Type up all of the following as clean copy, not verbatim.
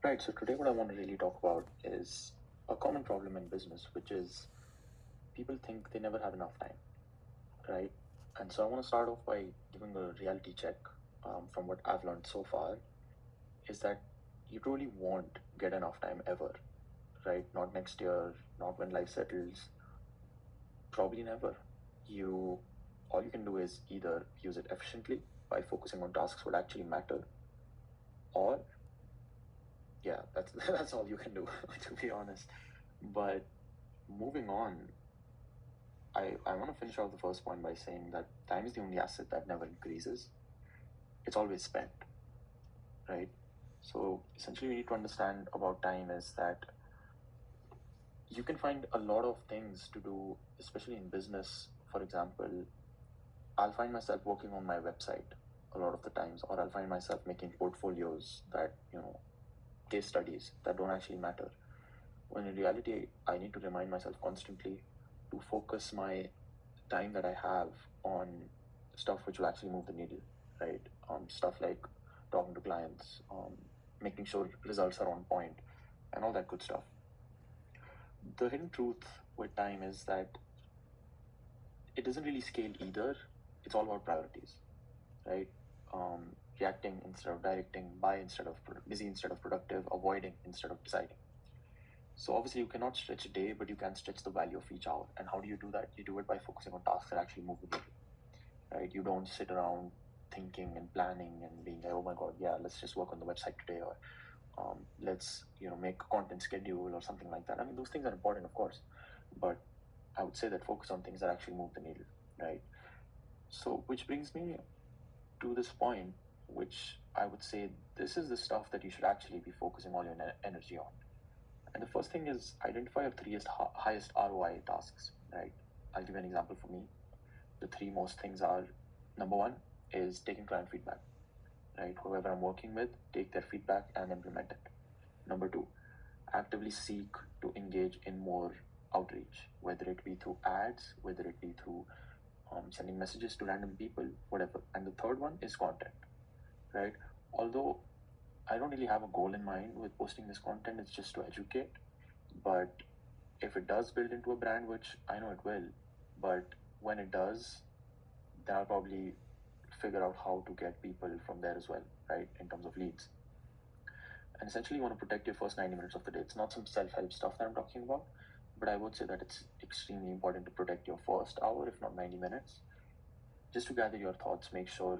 Right, so today what I want to really talk about is a common problem in business, which is people think they never have enough time, right? And so I want to start off by giving a reality check from what I've learned so far is that you truly won't get enough time ever, right? Not next year, not when life settles, probably never. All you can do is either use it efficiently by focusing on tasks that actually matter, or yeah, that's that's all you can do, to be honest. But moving on, I want to finish off the first point by saying that time is the only asset that never increases. It's always spent, right? So essentially, we need to understand about time is that you can find a lot of things to do, especially in business. For example, I'll find myself working on my website a lot of the times, or I'll find myself making portfolios that, case studies that don't actually matter. When in reality, I need to remind myself constantly to focus my time that I have on stuff which will actually move the needle, right? Stuff like talking to clients, making sure results are on point, and all that good stuff. The hidden truth with time is that it doesn't really scale either. It's all about priorities, right? Reacting instead of directing, buy instead of busy instead of productive, avoiding instead of deciding. So obviously you cannot stretch a day, but you can stretch the value of each hour. And how do you do that? You do it by focusing on tasks that actually move the needle, right? You don't sit around thinking and planning and being like, oh my God, yeah, let's just work on the website today, or let's make a content schedule or something like that. I mean, those things are important, of course, but I would say that focus on things that actually move the needle, right? So, which brings me to this point, which I would say this is the stuff that you should actually be focusing all your energy on. And the first thing is identify your three highest ROI tasks, right? I'll give you an example for me. The three most things are number one is taking client feedback, right? Whoever I'm working with, take their feedback and implement it. Number two, actively seek to engage in more outreach, whether it be through ads, whether it be through sending messages to random people, whatever. And the third one is content, right? Although I don't really have a goal in mind with posting this content, it's just to educate. But if it does build into a brand, which I know it will, but when it does, then I'll probably figure out how to get people from there as well, right? In terms of leads. And essentially, you want to protect your first 90 minutes of the day. It's not some self help stuff that I'm talking about, but I would say that it's extremely important to protect your first hour, if not 90 minutes, just to gather your thoughts, make sure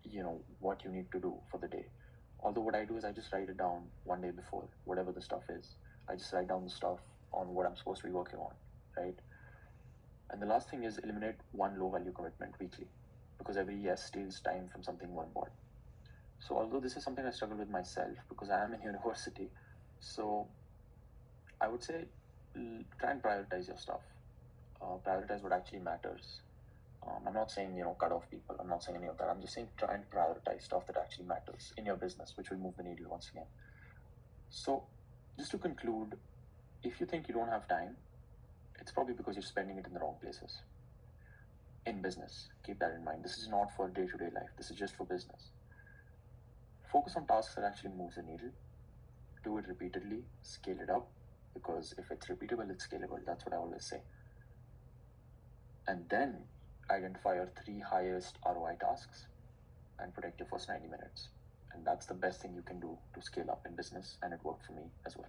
you know what you need to do for the day. Although, what I do is I just write it down one day before, whatever the stuff is. I just write down the stuff on what I'm supposed to be working on, right? And the last thing is eliminate one low value commitment weekly, because every yes steals time from something more important. So although this is something I struggle with myself because I am in university, so I would say try and prioritize your stuff. Prioritize what actually matters. I'm not saying cut off people. I'm not saying any of that. I'm just saying try and prioritize stuff that actually matters in your business, which will move the needle once again. So just to conclude, if you think you don't have time, it's probably because you're spending it in the wrong places. In business, keep that in mind. This is not for day-to-day life. This is just for business. Focus on tasks that actually move the needle. Do it repeatedly, scale it up, because if it's repeatable, it's scalable. That's what I always say. And then identify your three highest ROI tasks and protect your first 90 minutes. And that's the best thing you can do to scale up in business, and it worked for me as well.